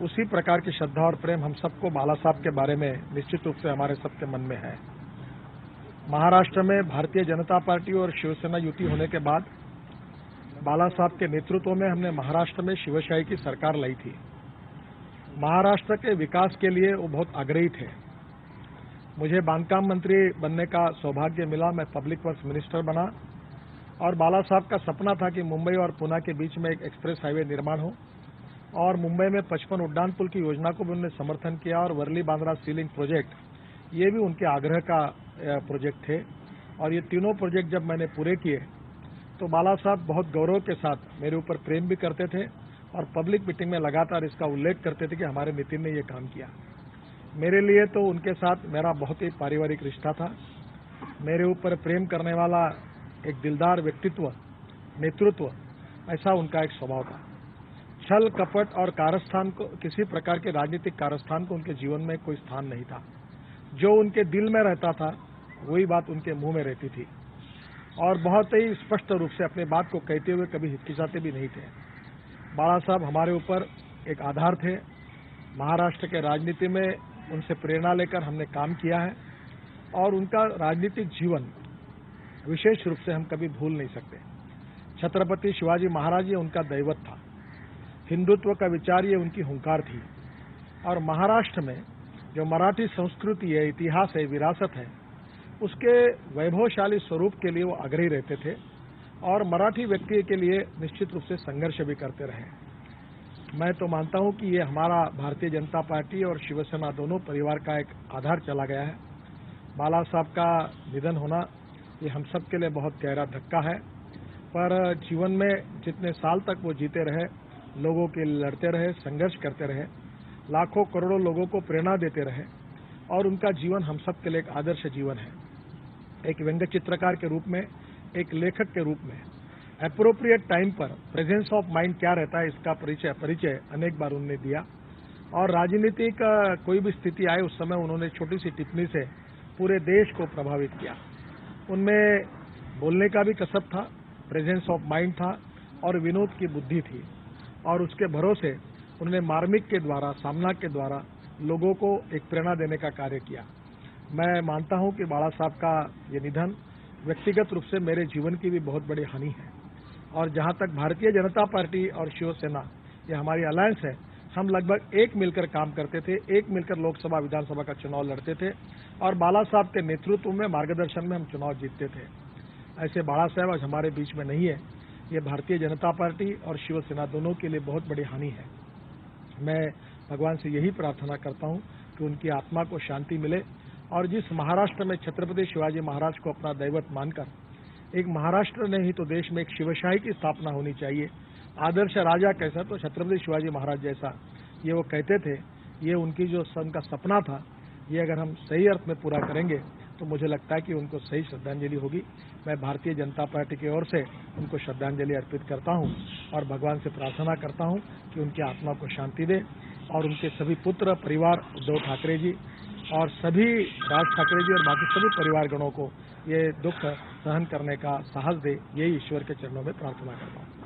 उसी प्रकार की श्रद्धा और प्रेम हम सबको बाला साहब के बारे में निश्चित रूप से हमारे सबके मन में है। महाराष्ट्र में भारतीय जनता पार्टी और शिवसेना युति होने के बाद बाला साहब के नेतृत्व में हमने महाराष्ट्र में शिवशाही की सरकार लाई थी। महाराष्ट्र के विकास के लिए वो बहुत आग्रही थे। मुझे बांधकाम मंत्री बनने का सौभाग्य मिला, मैं पब्लिक वर्क्स मिनिस्टर बना और बाला साहब का सपना था कि मुंबई और पुणे के बीच में एक एक्सप्रेस हाईवे निर्माण हो और मुंबई में 55 उड्डान पुल की योजना को भी उन्होंने समर्थन किया और वर्ली बांद्रा सी लिंक प्रोजेक्ट ये भी उनके आग्रह का प्रोजेक्ट थे। और ये तीनों प्रोजेक्ट जब मैंने पूरे किए तो बाला साहब बहुत गौरव के साथ मेरे ऊपर प्रेम भी करते थे और पब्लिक मीटिंग में लगातार इसका उल्लेख करते थे कि हमारे नितिन ने ये काम किया। मेरे लिए तो उनके साथ मेरा बहुत ही पारिवारिक रिश्ता था। मेरे ऊपर प्रेम करने वाला एक दिलदार व्यक्तित्व, नेतृत्व, ऐसा उनका एक स्वभाव था। छल कपट और कारस्थान को, किसी प्रकार के राजनीतिक कारस्थान को उनके जीवन में कोई स्थान नहीं था। जो उनके दिल में रहता था वही बात उनके मुंह में रहती थी और बहुत ही स्पष्ट रूप से अपनी बात को कहते हुए कभी हिचकिचाते भी नहीं थे। बाला साहब हमारे ऊपर एक आधार थे। महाराष्ट्र के राजनीति में उनसे प्रेरणा लेकर हमने काम किया है और उनका राजनीतिक जीवन विशेष रूप से हम कभी भूल नहीं सकते। छत्रपति शिवाजी महाराज ये उनका दैवत था। हिंदुत्व का विचार ये उनकी हुंकार थी और महाराष्ट्र में जो मराठी संस्कृति है, इतिहास है, विरासत है, उसके वैभवशाली स्वरूप के लिए वो आग्रही रहते थे और मराठी व्यक्ति के लिए निश्चित रूप से संघर्ष भी करते रहे। मैं तो मानता हूं कि ये हमारा भारतीय जनता पार्टी और शिवसेना दोनों परिवार का एक आधार चला गया है। बाला साहब का निधन होना ये हम सब के लिए बहुत गहरा धक्का है, पर जीवन में जितने साल तक वो जीते रहे, लोगों के लिए लड़ते रहे, संघर्ष करते रहे, लाखों करोड़ों लोगों को प्रेरणा देते रहे और उनका जीवन हम सब के लिए एक आदर्श जीवन है। एक व्यंग्य चित्रकार के रूप में, एक लेखक के रूप में एप्रोप्रिएट टाइम पर प्रेजेंस ऑफ माइंड क्या रहता है इसका परिचय अनेक बार उन्होंने दिया और राजनीति का कोई भी स्थिति आए उस समय उन्होंने छोटी सी टिप्पणी से पूरे देश को प्रभावित किया। उनमें बोलने का भी कसब था, प्रेजेंस ऑफ माइंड था और विनोद की बुद्धि थी और उसके भरोसे उन्होंने मार्मिक के द्वारा, सामना के द्वारा लोगों को एक प्रेरणा देने का कार्य किया। मैं मानता हूं कि बाला साहब का ये निधन व्यक्तिगत रूप से मेरे जीवन की भी बहुत बड़ी हानि है और जहां तक भारतीय जनता पार्टी और शिवसेना ये हमारी अलायंस है, हम लगभग एक मिलकर काम करते थे, एक मिलकर लोकसभा विधानसभा का चुनाव लड़ते थे और बाला साहब के नेतृत्व में, मार्गदर्शन में हम चुनाव जीतते थे। ऐसे बाला साहब आज हमारे बीच में नहीं है। ये भारतीय जनता पार्टी और शिवसेना दोनों के लिए बहुत बड़ी हानि है। मैं भगवान से यही प्रार्थना करता हूं कि उनकी आत्मा को शांति मिले और जिस महाराष्ट्र में छत्रपति शिवाजी महाराज को अपना दैवत मानकर, एक महाराष्ट्र ने ही तो देश में एक शिवशाही की स्थापना होनी चाहिए। आदर्श राजा कैसा, तो छत्रपति शिवाजी महाराज जैसा, ये वो कहते थे। ये उनकी जो उनका सपना था, ये अगर हम सही अर्थ में पूरा करेंगे तो मुझे लगता है कि उनको सही श्रद्धांजलि होगी। मैं भारतीय जनता पार्टी की ओर से उनको श्रद्धांजलि अर्पित करता हूं और भगवान से प्रार्थना करता हूं कि उनकी आत्मा को शांति दे और उनके सभी पुत्र, परिवार, उद्धव ठाकरे जी और सभी राज ठाकरे जी और बाकी सभी परिवारगणों को ये दुख सहन करने का साहस दे, यही ईश्वर के चरणों में प्रार्थना करता हूं।